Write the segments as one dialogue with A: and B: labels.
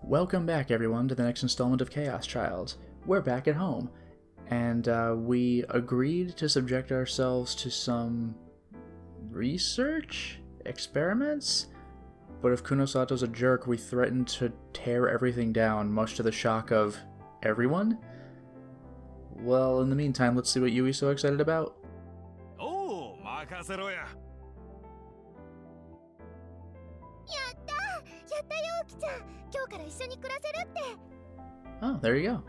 A: Welcome back, everyone, to the next installment of Chaos Child. We're back at home, and we agreed to subject ourselves to some research? Experiments? But if Kinosato's a jerk, we threatened to tear everything down, much to the shock of everyone? Well, in the meantime, let's see what Yui's so excited about.
B: Oh, makasero ya.
A: Oh, there you go.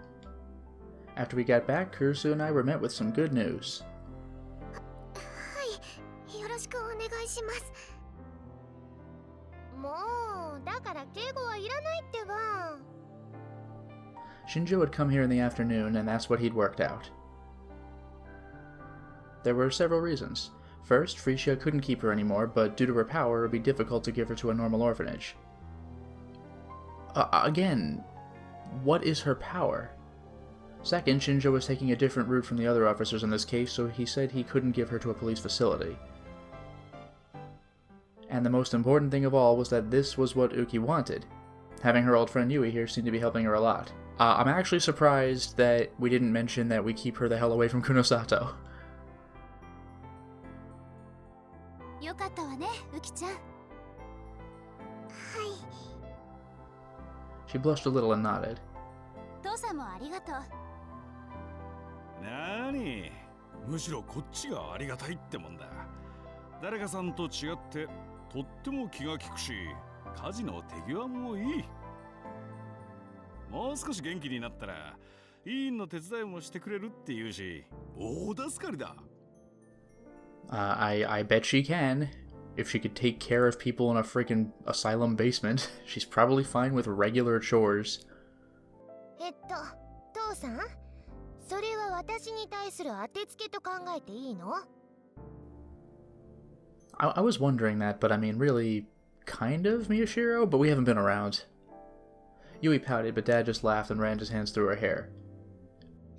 A: After we got back, Kurusu and I were met with some good news. Shinjo had come here in the afternoon, and that's what he'd worked out. There were several reasons. First, Frisia couldn't keep her anymore, but due to her power, it would be difficult to give her to a normal orphanage. Again, what is her power? Second, Shinjo was taking a different route from the other officers in this case, so he said he couldn't give her to a police facility. And the most important thing of all was that this was what Uki wanted. Having her old friend Yui here seemed to be helping her a lot. I'm actually surprised that we didn't mention that we keep her the hell away from Kinosado. She blushed a little and nodded.
B: Nani? むしろこっちがありがたいってもんだ。誰かさんと違ってとっても気が利くし、家事の手際もいい。もう少し元気になったら、委員の手伝いもしてくれるって言うし、大助かりだ。
A: I bet she can. If she could take care of people in a freaking asylum basement, she's probably fine with regular chores.
C: 父さん、それは私に対する当てつけと考えていいの?
A: I was wondering that, but I mean, really, kind of, Miyashiro? But we haven't been around. Yui pouted, but Dad just laughed and ran his hands through her hair.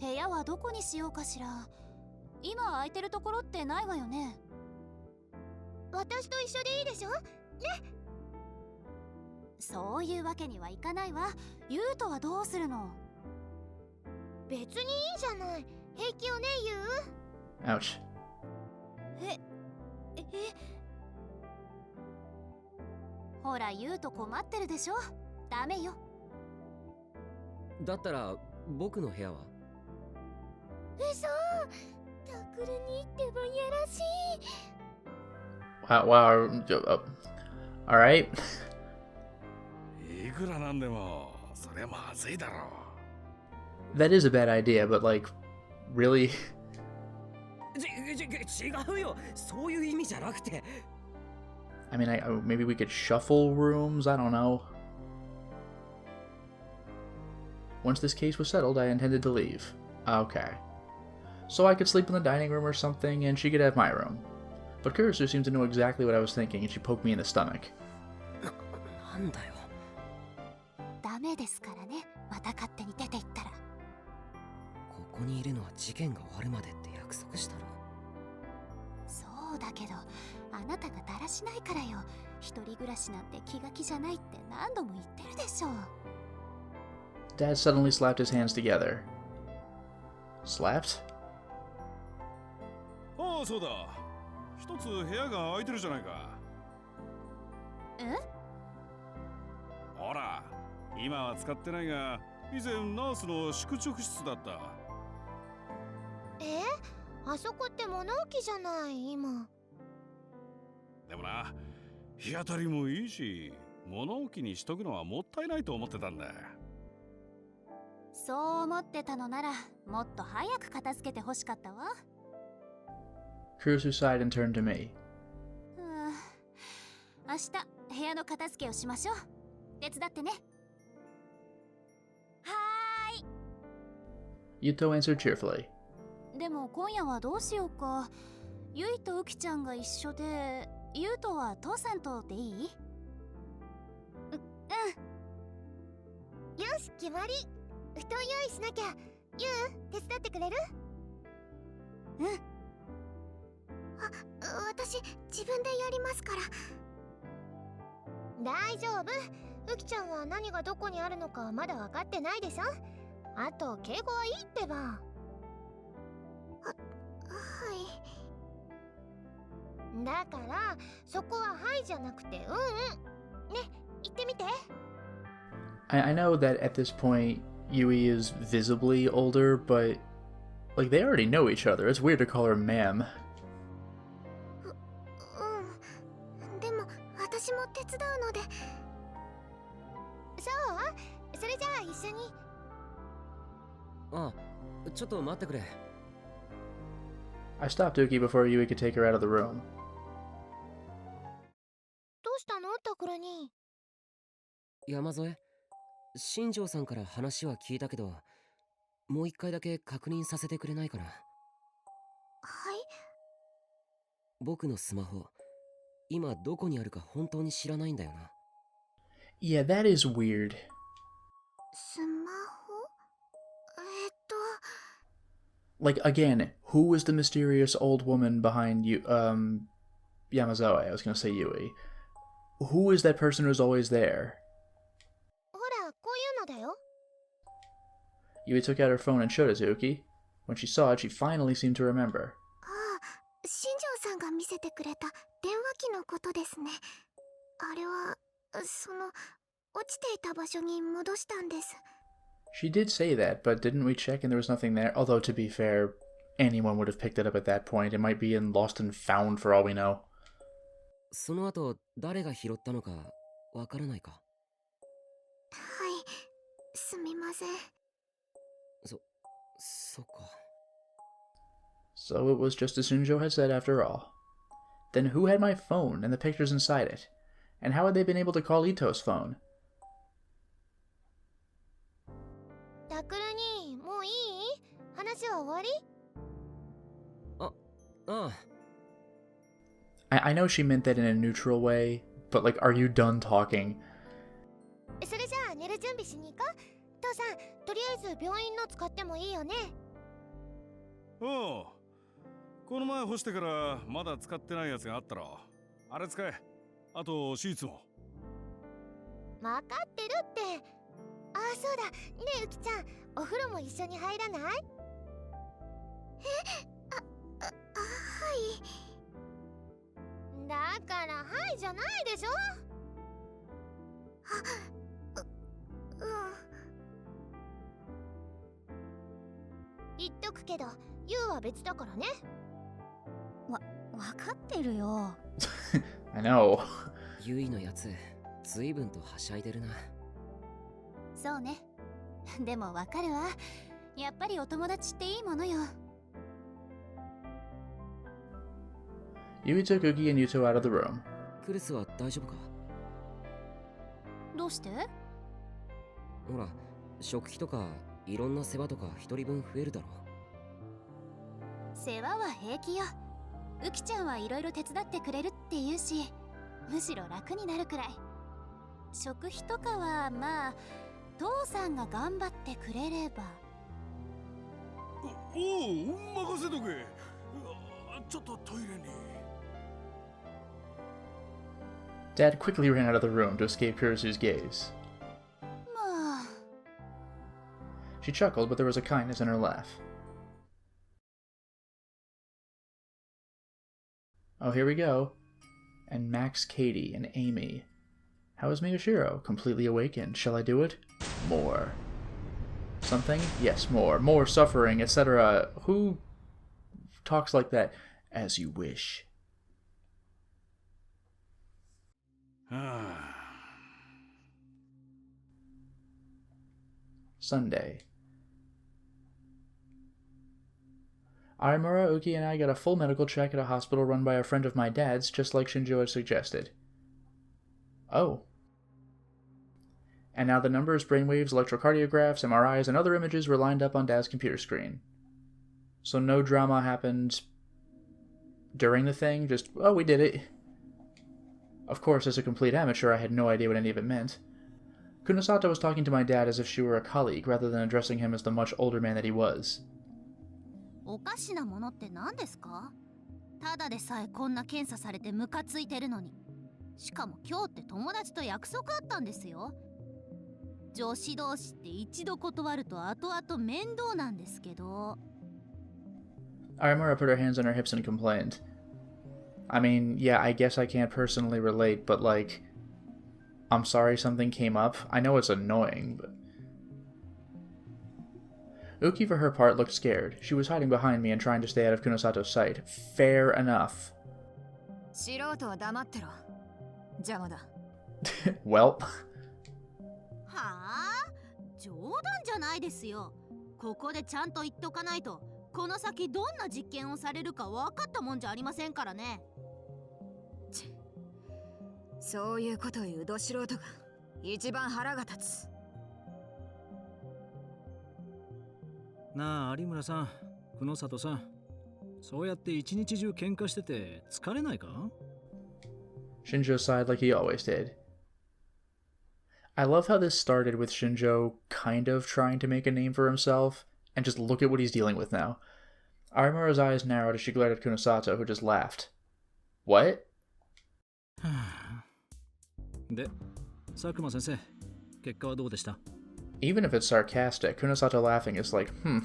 D: 部屋はどこにしようかしら。今空いてるところってないわよね。
C: 私と一緒でいいでしょ？ね。
D: そういうわけにはいかないわ。ユウとはどうするの？
C: 別にいいじゃない。平気よね、ユウ。
A: Ouch.
D: ほら、ユウと困ってるでしょ。ダメよ。
E: だったら僕の部屋は？
C: 嘘。タクルに行ってもやらしい。
A: Wow. Alright.
B: いくらなんでも、それまずいだろう。
A: That is a bad idea, but like, really?
E: 違うよ。そういう意味じゃなくて。
A: I mean, maybe we could shuffle rooms? I don't know. Once this case was settled, I intended to leave. Okay. So I could sleep in the dining room or something, and she could have my room. But Kurusu seemed to know exactly what I was thinking, and she poked me in the stomach.
E: なんだよ。
D: ダメですからね。また勝手に出て行ったら。
E: ここにいるのは事件が終わるまでって約束したろ。
D: そうだけど、あなたがだらしないからよ。一人暮らしなんて気が気じゃないって何度も言ってるでしょ。
A: Dad suddenly slapped his hands together. Slapped?
B: ああ、そうだ。一つ部屋が空いてるじゃないか。
D: え？
B: ほら、今は使ってないが、以前ナースの宿直室だった。
C: あそこって物置じゃない、今。
B: でもな、日当たりもいいし、物置にしとくのはもったいないと思ってたんだ。
D: そう思ってたのなら、もっと早く片付けてほしかったわ。
A: Kurusu sighed and turned to me.
D: 明日、部屋の片付けをしましょう。手伝ってね。はーい。
A: Yuto answered cheerfully.
D: でも今夜はどうしようか。ユイとウキちゃんが一緒で、ユウとは父さんとでいい？
C: よし、決まり。布団用意しなきゃ。ユウ、手伝ってくれる？
D: うん。
C: 私、自分でやりますから。大丈夫。ウキちゃんは何がどこにあるのかまだ分かってないでしょ。あと敬語はいいってば。はい。だからそこははいじゃなくてうんうん。ね、言ってみて。
A: I know that at this point, Yui is visibly older, but like they already know each other. It's weird to call her ma'am.
C: でも私も手伝うので。そう？それじゃあ一緒に。
E: あ、ちょっと待ってくれ。
A: I stopped Uki before Yui could take her out of the room.
C: どうしたのタクルに。
E: 山添、新庄さんから話は聞いたけど、もう一回だけ確認させてくれないかな。
C: はい。
E: 僕のスマホ、今どこにあるか本当に知らないんだよな。
A: Yeah, that is weird.
C: スマホ
A: Like, again, who was the mysterious old woman behind you, Yamazawa? I was gonna say Yui. Who is that person who's always there?
C: ほら、こういうのだよ。
A: Yui took out her phone and showed it to Uki. When she saw it, she finally seemed to remember.
C: ああ、新庄さんが見せてくれた電話機のことですね。あれは、落ちていた場所に戻したんです。
A: She did say that, but didn't we check and there was nothing there? Although, to be fair, anyone would have picked it up at that point. It might be in Lost and Found for all we know.
E: その後、誰が拾ったのかわからないか。
C: はい、すみません。
E: そっか。
A: So it was just as Shinjo had said after all. Then who had my phone and the pictures inside it? And how had they been able to call Ito's phone?
C: タクルに、もういい？話は終わり？
E: ああ。
A: I know she meant that in a neutral way, but like, are you done talking?
C: それじゃあ寝る準備しに行こう。父さん、とりあえず病院の使ってもいいよね。
B: おう、この前干してからまだ使ってないやつがあったろ。あれ使え。あとシーツも。
C: 分かってるって。ああ、そうだ。ねえ、ウキちゃん、お風呂も一緒に入らない？はい。だから、はいじゃないでしょ。言っとくけど、ユウは別だからね。
D: わかってるよ。
A: I know.
E: ユイのやつ、随分とはしゃいでるな。
D: そうね。でもわかるわ。やっぱりお友達っていいものよ。
A: Yui took Uki and Yuto out of the room.
E: クルスは大丈夫か？
D: どうして？
E: ほら、食費とかいろんな世話とか一人分増えるだろ。
D: 世話は平気よ。ウキちゃんはいろいろ手伝ってくれるって言うし、むしろ楽になるくらい。食費とかはまあ父さんが頑張ってくれれば。
B: おう、任せとけ。ちょっとトイレに。
A: Dad quickly ran out of the room to escape Kurisu's gaze.
D: まあ。
A: She chuckled, but there was a kindness in her laugh. Oh, here we go. And Max, Katie, and Amy. How is Miyashiro? Completely awakened. Shall I do it? More. Something? Yes, more. More suffering, etc. Who talks like that? As you wish. Sunday. Arimura, Uki, and I got a full medical check at a hospital run by a friend of my dad's, just like Shinjo had suggested. Oh. And now the numbers, brainwaves, electrocardiographs, MRIs, and other images were lined up on Dad's computer screen. So no drama happened during the thing, just, oh, we did it. Of course, as a complete amateur, I had no idea what any of it meant. Kinosado was talking to my dad as if she were a colleague, rather than addressing him as the much older man that he was.
D: おかしなものって何ですか？ただでさえこんな検査されてムカついてるのに。しかも今日って友達と約束あったんですよ。女子同士って一度断ると後々面倒なんですけど。
A: Arimura put her hands on her hips and complained. I mean, yeah, I guess I can't personally relate, but like, I'm sorry something came up. I know it's annoying, but... Uki, for her part, looked scared. She was hiding behind me and trying to stay out of Kunosato's sight. Fair enough.
F: 素人は黙ってろ。邪魔だ。
A: Well.
D: はあ？冗談じゃないですよ。ここでちゃんと言っとかないと、この先どんな実験をされるか分かったもんじゃありませんからね。
F: そういうことを言うど素人が一番腹が立つ。
G: なあ有村さん、久野里さん、そうやって一日中喧嘩してて疲れないか？
A: Shinjo sighed like he always did. I love how this started with Shinjo kind of trying to make a name for himself, and just look at what he's dealing with now. Arimura's eyes narrowed as she glared at Kunosato, who just laughed. What?
G: で、佐久間先生、結果はどうでした？
A: Even if it's sarcastic, Kunosato laughing is like,
D: 分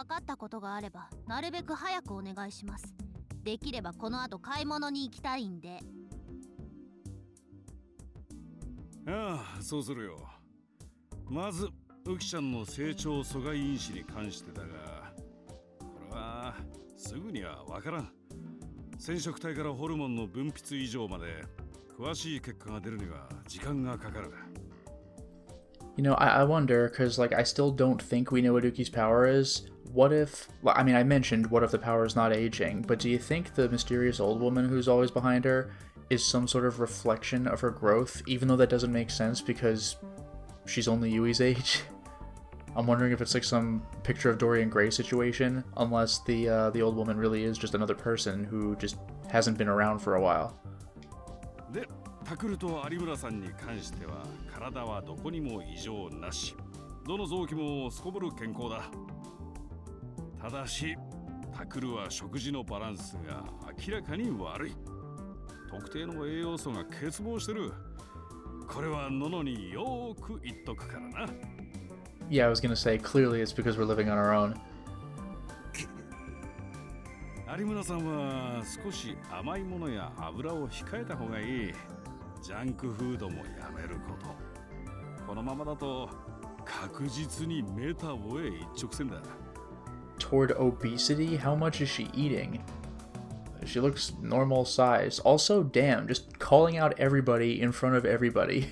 D: かったことがあれば、なるべく早くお願いします。できればこの後買い物に行きたいんで。
B: ああ、そうするよ。まず、ウキちゃんの成長阻害因子に関してだが、これはすぐにはわからん。染色体からホルモンの分泌異常まで詳しい結果が出るには時間がかかる。
A: You know, I wonder, because, like, I still don't think we know what Uki's power is. What if... I mean, I mentioned what if the power is not aging, but do you think the mysterious old woman who's always behind her is some sort of reflection of her growth, even though that doesn't make sense because she's only Yui's age? I'm wondering if it's like some picture of Dorian Gray situation, unless the old woman really is just another person who just hasn't been around for a while.
B: で、タクルと有村さんに関しては体はどこにも異常なし。どの臓器もすこぶる健康だ。ただし、タクルは食事のバランスが明らかに悪い。特定の栄養素が欠乏してる。これはののによーく言っとくからな。
A: Yeah, I was gonna say, clearly it's because we're living on our own.
B: 有村さんは少し甘いものや油を控えた方がいい。ジャンクフードもやめること。このままだと確実にメタボへ一直線だ。
A: Toward obesity? How much is she eating? She looks normal size. Also, damn, just calling out everybody in front of everybody.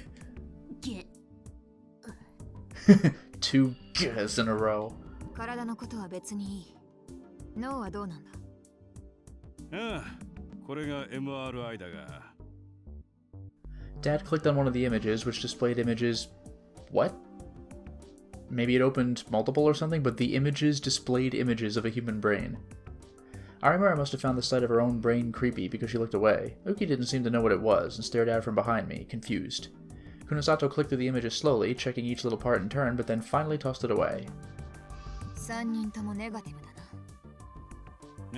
A: 2 guess in a row.
F: 体のことは別にいい。脳はどうなんだ？
B: ああ、これが MRI だが。
A: Dad clicked on one of the images, which displayed images... What? Maybe it opened multiple or something, but the images displayed images of a human brain. Arimura must have found the sight of her own brain creepy because she looked away. Uki didn't seem to know what it was and stared at it from behind me, confused. Kunosato clicked through the images slowly, checking each little part in turn, but then finally tossed it away.
F: 3人ともネガティブだ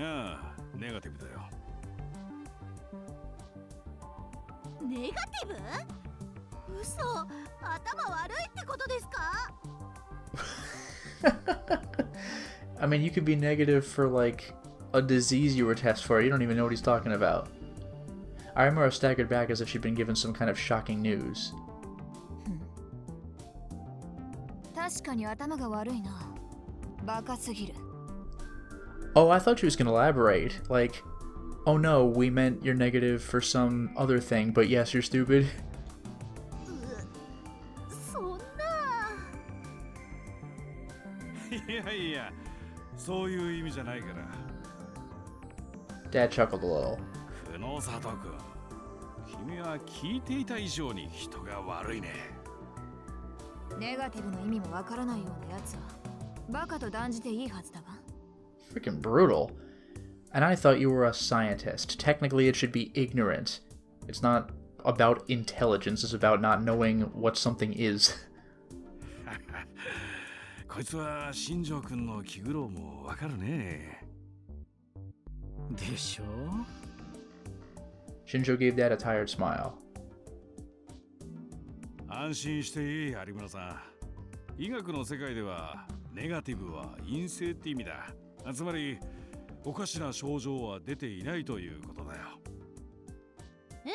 F: な。
B: ああ、ネガティブだよ。
D: ネガティブ？嘘、頭悪いってことですか？
A: I mean, you could be negative for, like, a disease you were tested for. You don't even know what he's talking about. Arimura staggered back as if she'd been given some kind of shocking news.
F: 確かに頭が悪いな。バカすぎる。
A: Oh, I thought she was going to elaborate. Like, oh no, we meant you're negative for some other thing, but yes, you're stupid.
D: そんな。
B: いやいや、そういう意味じゃないから。
A: Dad chuckled a little.
B: 久野里君、君は聞いていた以上に人が悪いね。
F: ネガティブの意味もわからないようなやつはバカと断じていいはずだが。
A: Freaking brutal. And I thought you were a scientist. Technically, it should be ignorant. It's not about intelligence, it's about not knowing what something is.
B: こいつは新庄君の気苦労もわかるね。
G: でしょ？
A: Shinjo gave Dad a tired smile.
B: 安心していい、有村さん。医学の世界ではネガティブは陰性って意味だ。つまりおかしな症状は出ていないということだよ。
D: え？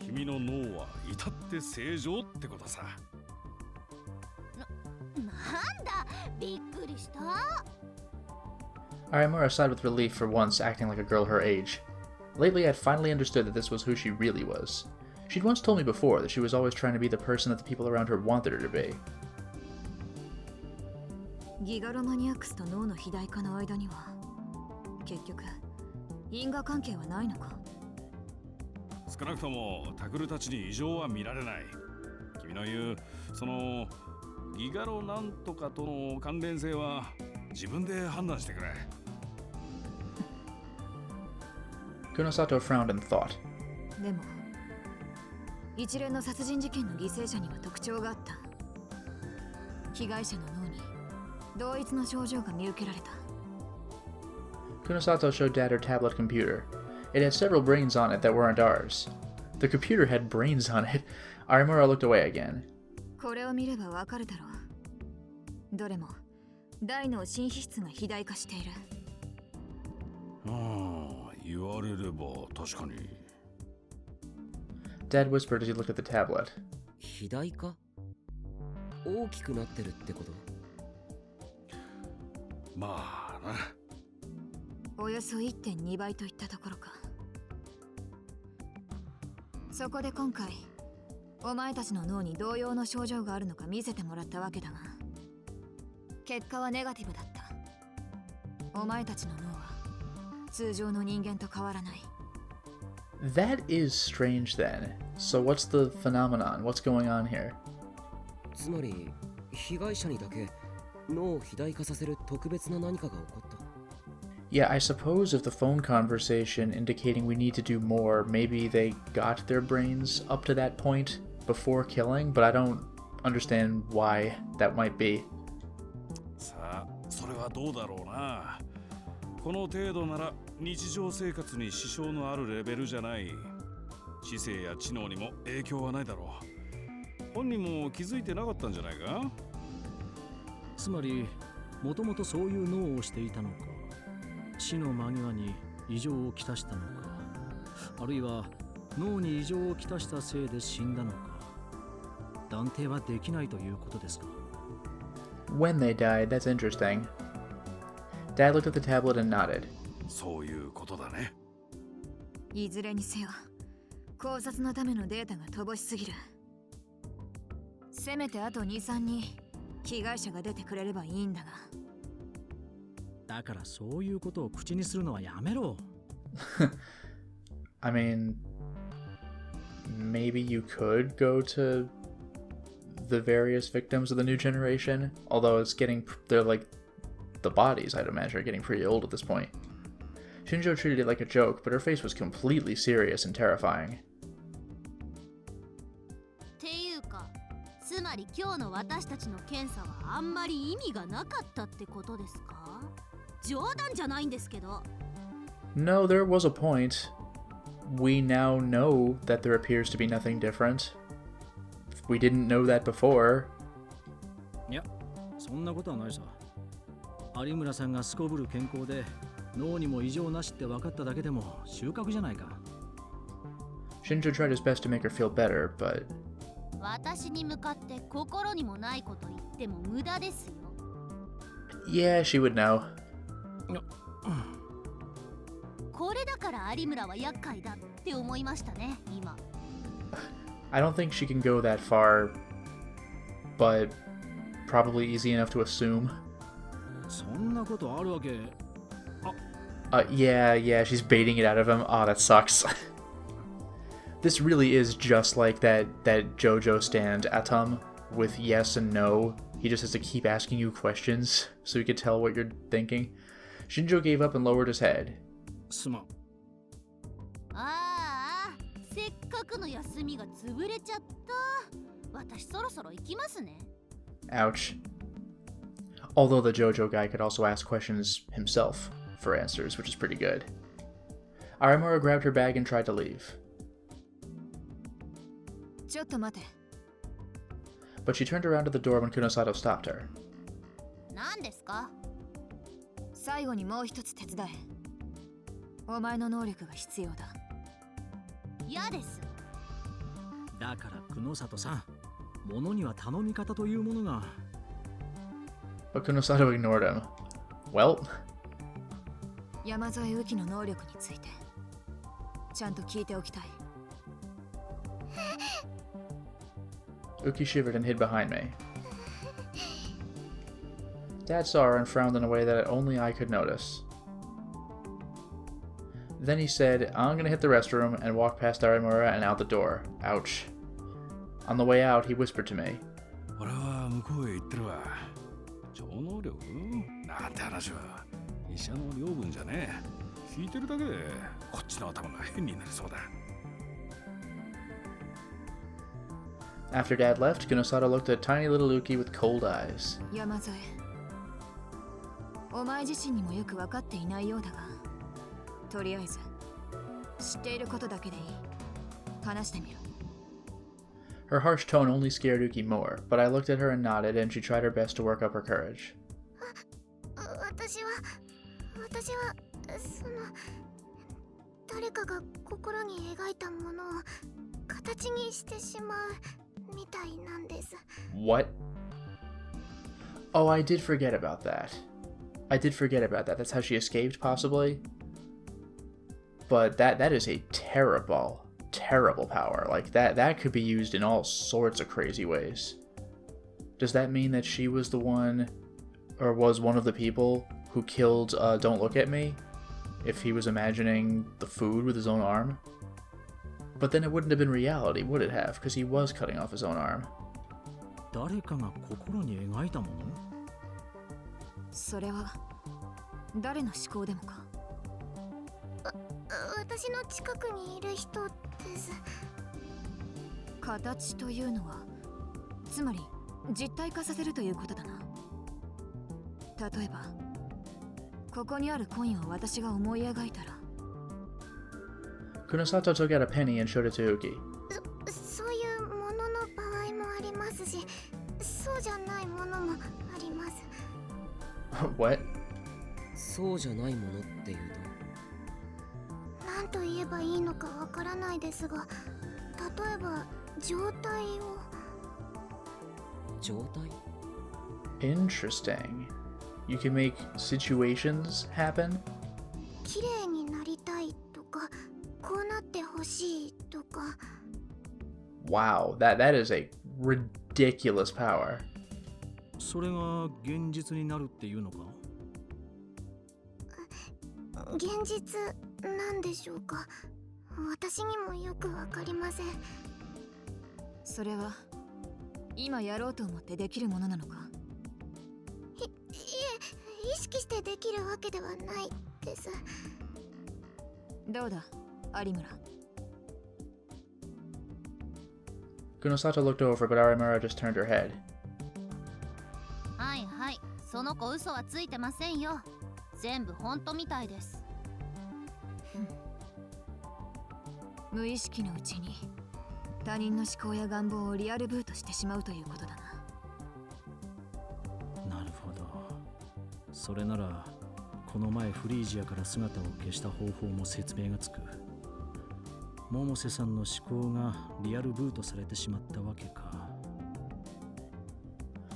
B: 君の脳は至って正常ってことさ。
D: なんだ、びっくりした。
A: Arimura sighed with relief for once acting like a girl her age. Lately, I'd finally understood that this was who she really was. She'd once told me before that she was always trying to be the person that the people around her wanted her to be.
F: ギガロマニアックスと脳の肥大化の間には結局因果関係はないのか。
B: 少なくともタクルたちに異常は見られない。君の言うそのギガロなんとかとの関連性は自分で判断してくれ。
A: Kinosado frowned in thought.
F: でも一連の殺人事件の犠牲者には特徴があった。被害者の脳に同一の症状が見受けられた。
A: Kinosado showed Dad her tablet computer. It had several brains on it that weren't ours. The computer had brains on it. Arimura looked away again.
F: これを見ればわかるだろう。どれも大脳新皮質が肥大化している。
B: 言われれば確かに。
A: Dad whispered as he looked at the tablet.
E: 肥大化？大きくなってるってこと？
B: まあな。
F: およそ 1.2 倍といったところか。そこで今回お前たちの脳に同様の症状があるのか見せてもらったわけだが、結果はネガティブだった。お前たちの脳は通常の人間と変わらない。
A: That is strange then. So what's the phenomenon? What's going on here?
E: つまり被害者にだけ脳を肥大化させる特別な何かが起こった。
A: Yeah, I suppose if the phone conversation indicating we need to do more, maybe they got their brains up to that point before killing, but I don't understand why that might be.
B: さあ、それはどうだろうな。この程度なら日常生活に支障のあるレベルじゃない。知性や知能にも影響はないだろう。本人も気づいてなかったんじゃないか。
G: つまりもともとそういう脳をしていたのか、死の間際に異常をきたしたのか、あるいは脳に異常をきたしたせいで死んだのか、断定はできないということですか。
A: When they died, that's interesting. Dad looked at the tablet and nodded.
B: そういうことだね。
F: いずれにせよ考察のためのデータが乏しすぎる。せめてあと 2,3 人被害者が出てくれればいいんだが。
G: だからそういうことを口にするのはやめろ。
A: I mean, maybe you could go to the various victims of the new generation, although they're like, the bodies, I'd imagine, are getting pretty old at this point. Shinjo treated it like a joke, but her face was completely serious and terrifying.
D: っていうか、つまり今日の私たちの検査はあんまり意味がなかったってことですか？冗談じゃないんですけど。
A: No, there was a point. We now know that there appears to be nothing different. We didn't know that before.
G: いや、そんなことはないさ。有村さんがすこぶる健康で脳にも異常なしって分かっただけでも収穫じゃないか。
A: Shinjo tried his best to make her feel better, but
D: 私に向かって心にもないこと言っても無駄ですよ。
A: yeah, she would know.
D: これだから有村は厄介だって思いましたね、今。
A: I don't think she can go that far, but probably easy enough to assume.
G: そんなことあるわけ。
A: Yeah, she's baiting it out of him. Oh, that sucks. This really is just like that JoJo stand Atom with yes and no. He just has to keep asking you questions so he can tell what you're thinking. Shinjo gave up and lowered his head.
G: すまん。
D: ああ、せっかくの休みが潰れちゃった。私そろそろ行きますね。
A: Ouch. Although the JoJo guy could also ask questions himself for answers, which is pretty good. Arimura grabbed her bag and tried to leave.
F: ちょっと待て。
A: But she turned around to the door when Kinosado stopped her.
D: 何ですか？
F: 最後にもう一つ手伝え。お前の能力が必要だ。
D: 嫌です。
G: だから久野里さん、物には頼み方というものが。
A: But Kinosado ignored him. Well,
F: 山添雨季の能力についてちゃんと聞いておきたい。
A: Uki shivered and hid behind me. Dad saw her and frowned in a way that only I could notice. Then he said, I'm gonna hit the restroom, and walked past Arimura and out the door. Ouch. On the way out, he whispered to me.
B: 俺は向こうへ行ってるわ。超能力なんて話は医者の領分じゃねえ。聞いてるだけでこっちの頭が変になりそうだ。
A: After Dad left, Kinosado looked at tiny little Uki with cold eyes.
F: 山添、お前自身にもよく分かっていないようだが、とりあえず知っていることだけでいい。話してみろ。
A: Her harsh tone only scared Uki more, but I looked at her and nodded, and she tried her best to work up her courage.
C: 私はその誰かが心に描いたものを形にしてしまうみたいなんです。
A: What? Oh, I did forget about that. That's how she escaped, possibly. But that is a terrible power. Like, that could be used in all sorts of crazy ways. Does that mean that she was the one, or was one of the people who killed Don't Look at Me? If he was imagining the food with his own arm? But then it wouldn't have been reality, would it have? Because he was cutting off his own arm.
G: 誰かが心に描いたもの？
F: それは誰の思考でもか？
C: 私の近くにいる人です。
F: 形というのはつまり実体化させるということだな。例えばここにあるコインを私が思い描いたら。
A: Kunosato took out a penny and showed it to Uki.
C: そういうものの場合もありますし、そうじゃないものもあります。
A: What?
E: そうじゃないものっていう
C: 何と言えばいいのかわからないですが、例えば状態を。
E: 状態？
A: Interesting. You can make situations happen?
C: 綺麗になりたいとか、こうなってほしいとか。
A: Wow, that is a ridiculous power.
G: それが現実になるっていうのか？
C: 現実なんでしょうか。私にもよくわかりません。
F: それは今やろうと思ってできるものなのか？
C: いえ、意識してできるわけではないです。
F: どうだ、有村。
A: Kunosato looked over, but Arimura just turned her head.
D: はいはい、その子嘘はついてませんよ。全部本当みたいです。
F: 無意識のうちに他人の思考や願望をリアルブートしてしまうということだな。
G: なるほど。それならこの前フリージアから姿を消した方法も説明がつく。百瀬さんの思考がリアルブートされてしまったわけか。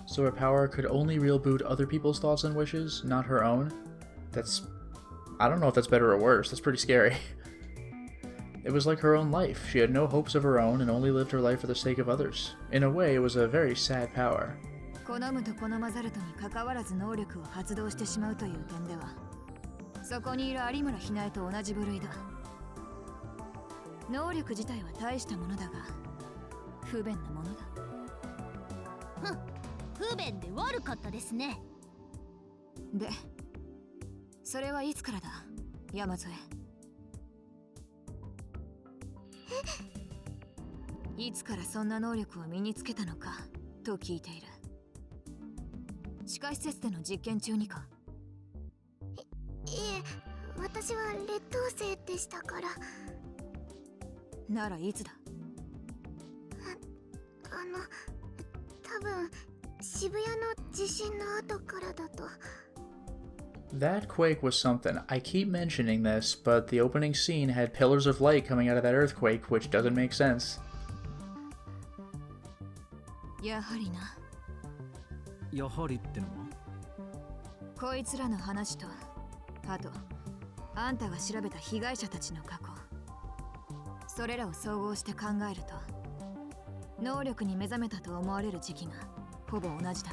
A: So her power could only real boot other people's thoughts and wishes, not her own? I don't know if that's better or worse. That's pretty scary. It was like her own life. She had no hopes of her own and only lived her life for the sake of others. In a way, it was a very sad power.
F: 好むと好まざるとに関わらず能力を発動してしまうという点では、そこにいる有村ひなえと同じ部類だ。能力自体は大したものだが、不便なものだ。
D: ふん、不便で悪かったですね。
F: で、それはいつからだ、山添。いつからそんな能力を身につけたのかと聞いている。地下施設での実験中にか？
C: いえ、私は劣等生でしたから。
F: ならいつだ？
C: 多分渋谷の地震の後からだと。
A: That quake was something. I keep mentioning this, but the opening scene had pillars of light coming out of that earthquake, which doesn't make sense.
F: やはりな。
G: やはりってのは？
F: こいつらの話と、あとあんたが調べた被害者たちの過去、それらを総合して考えると、能力に目覚めたと思われる時期がほぼ同じだ。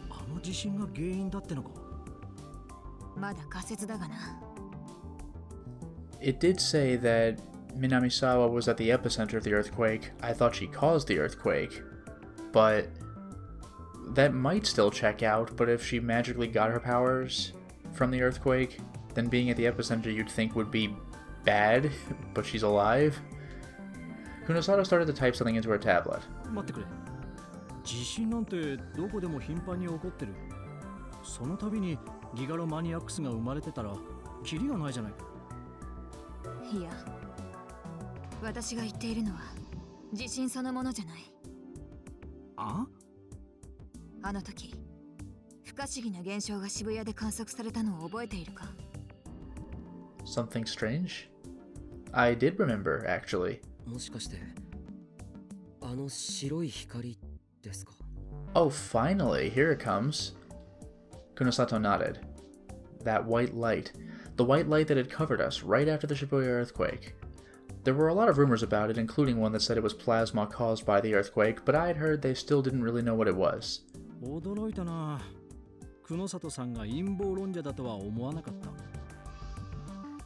G: あの地震が原因だってのか？
F: まだ仮説だがな。
A: It did say that Minamisawa was at the epicenter of the earthquake. I thought she caused the earthquake, but that might still check out. But if she magically got her powers from the earthquake, then being at the epicenter you'd think would be bad, but she's alive. Kinosado started to type something into her tablet.
G: 待ってくれ。地震なんてどこでも頻繁に起こってる。その度にギガロマニアックスが生まれてたらキリがないじゃないか。
F: いや、私が言っているのは地震そのものじゃない。
G: あ？
F: あの時、不可思議な現象が渋谷で観測されたのを覚えているか？
A: Something strange? I did remember, actually.
E: もしかしてあの白い光ですか？
A: Oh, finally, here it comes. Kunosato nodded. That white light. The white light that had covered us right after the Shibuya earthquake. There were a lot of rumors about it, including one that said it was plasma caused by the earthquake, but I had heard they still didn't really know what it was.
G: 驚いたな。久野里さんが陰謀論者だとは思わなかった。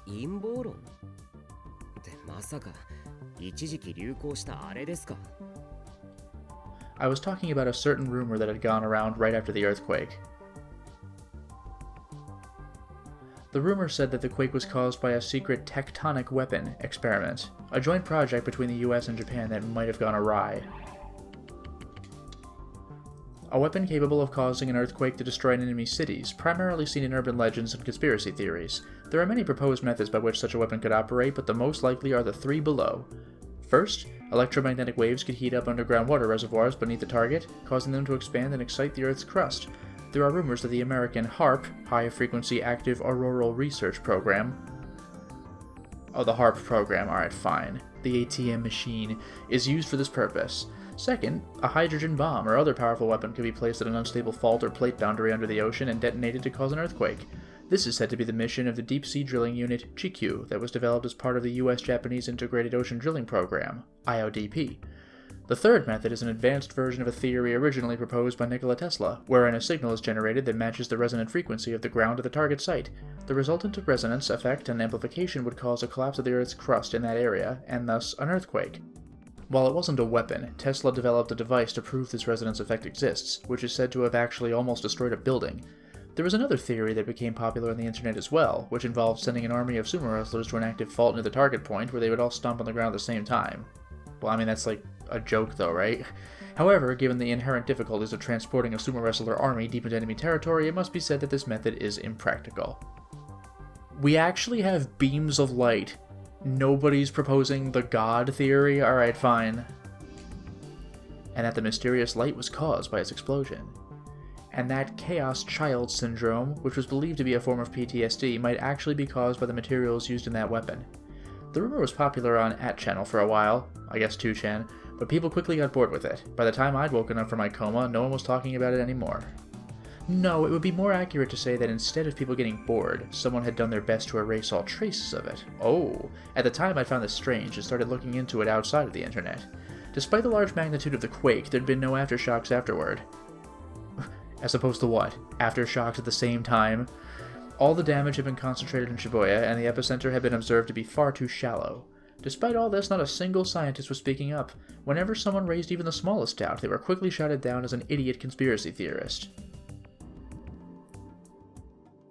E: 陰謀論ってまさか一時期流行したあれですか？
A: I was talking about a certain rumor that had gone around right after the earthquake. The rumor said that the quake was caused by a secret tectonic weapon experiment, a joint project between the US and Japan that might have gone awry. A weapon capable of causing an earthquake to destroy enemy cities, primarily seen in urban legends and conspiracy theories. There are many proposed methods by which such a weapon could operate, but the most likely are the three below. First, electromagnetic waves could heat up underground water reservoirs beneath the target, causing them to expand and excite the Earth's crust. There are rumors that the American HAARP, High Frequency Active Auroral Research Program. Oh, the HAARP program, alright, fine. The ATM machine is used for this purpose. Second, a hydrogen bomb or other powerful weapon could be placed at an unstable fault or plate boundary under the ocean and detonated to cause an earthquake. This is said to be the mission of the deep-sea drilling unit CHIKU that was developed as part of the US-Japanese Integrated Ocean Drilling Program, IODP. The third method is an advanced version of a theory originally proposed by Nikola Tesla, wherein a signal is generated that matches the resonant frequency of the ground at the target site. The resultant resonance, effect, and amplification would cause a collapse of the Earth's crust in that area, and thus an earthquake. While it wasn't a weapon, Tesla developed a device to prove this resonance effect exists, which is said to have actually almost destroyed a building. There was another theory that became popular on the internet as well, which involved sending an army of sumo wrestlers to an active fault near the target point where they would all stomp on the ground at the same time. Well, I mean, that's like a joke though, right? However, given the inherent difficulties of transporting a sumo wrestler army deep into enemy territory, it must be said that this method is impractical. We actually have beams of light. Nobody's proposing the God theory? Alright, fine. And that the mysterious light was caused by its explosion. And that Chaos Child Syndrome, which was believed to be a form of PTSD, might actually be caused by the materials used in that weapon. The rumor was popular on @channel for a while, I guess 2chan, but people quickly got bored with it. By the time I'd woken up from my coma, no one was talking about it anymore. No, it would be more accurate to say that instead of people getting bored, someone had done their best to erase all traces of it. Oh, at the time I found this strange and started looking into it outside of the internet. Despite the large magnitude of the quake, there'd been no aftershocks afterward. As opposed to what? Aftershocks at the same time? All the damage had been concentrated in Shibuya, and the epicenter had been observed to be far too shallow. Despite all this, not a single scientist was speaking up. Whenever someone raised even the smallest doubt, they were quickly shouted down as an idiot conspiracy theorist.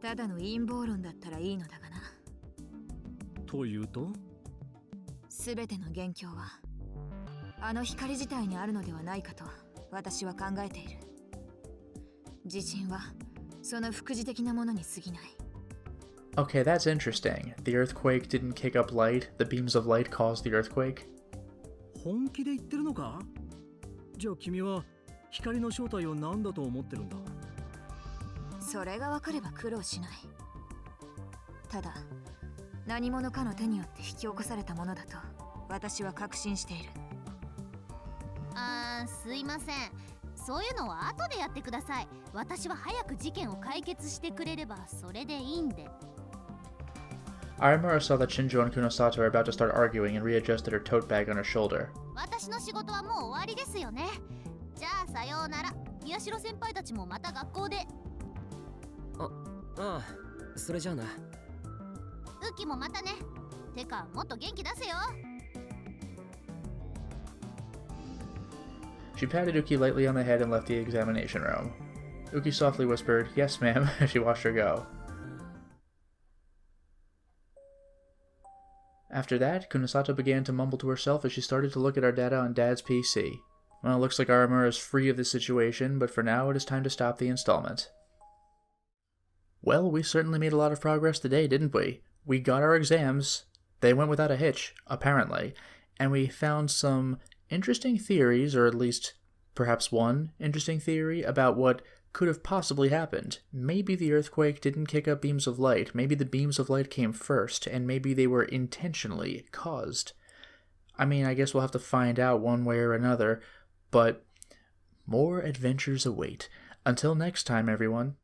F: ただの陰謀論だったらいいのだがな。
G: というと？
F: すべての元凶はあの光自体にあるのではないかと私は考えている。地震はその副次的なものに過ぎない。
A: Okay, that's interesting. The earthquake didn't kick up light, the beams of light caused the earthquake.
G: 本気で言ってるのか？じゃあ君は光の正体を何だと思ってるんだ？
F: それが分かれば苦労しない。ただ何者かの手によって引き起こされたものだと私は確信している。
D: すいません。そういうのは後でやってください。私は早く事件を解決してくれればそれでいいんで。
A: Aramura saw that Shinjo and Kunosato were about to start arguing and readjusted her tote bag on her shoulder.
D: 私の仕事はもう終わりですよね。じゃあさようなら。宮代先輩たちもまた学校で。
E: ああ、それじゃあな。
D: ウキもまたね。てかもっと元気出せよ。
A: She patted Uki lightly on the head and left the examination room. Uki softly whispered, "Yes, ma'am," as she watched her go. After that, Kunosato began to mumble to herself as she started to look at our data on Dad's PC. Well, it looks like Aramura is free of this situation, but for now it is time to stop the installment. Well, we certainly made a lot of progress today, didn't we? We got our exams. They went without a hitch, apparently. And we found some interesting theories, or at least perhaps one interesting theory about what could have possibly happened. Maybe the earthquake didn't kick up beams of light. Maybe the beams of light came first, and maybe they were intentionally caused. I mean, I guess we'll have to find out one way or another, but more adventures await. Until next time, everyone.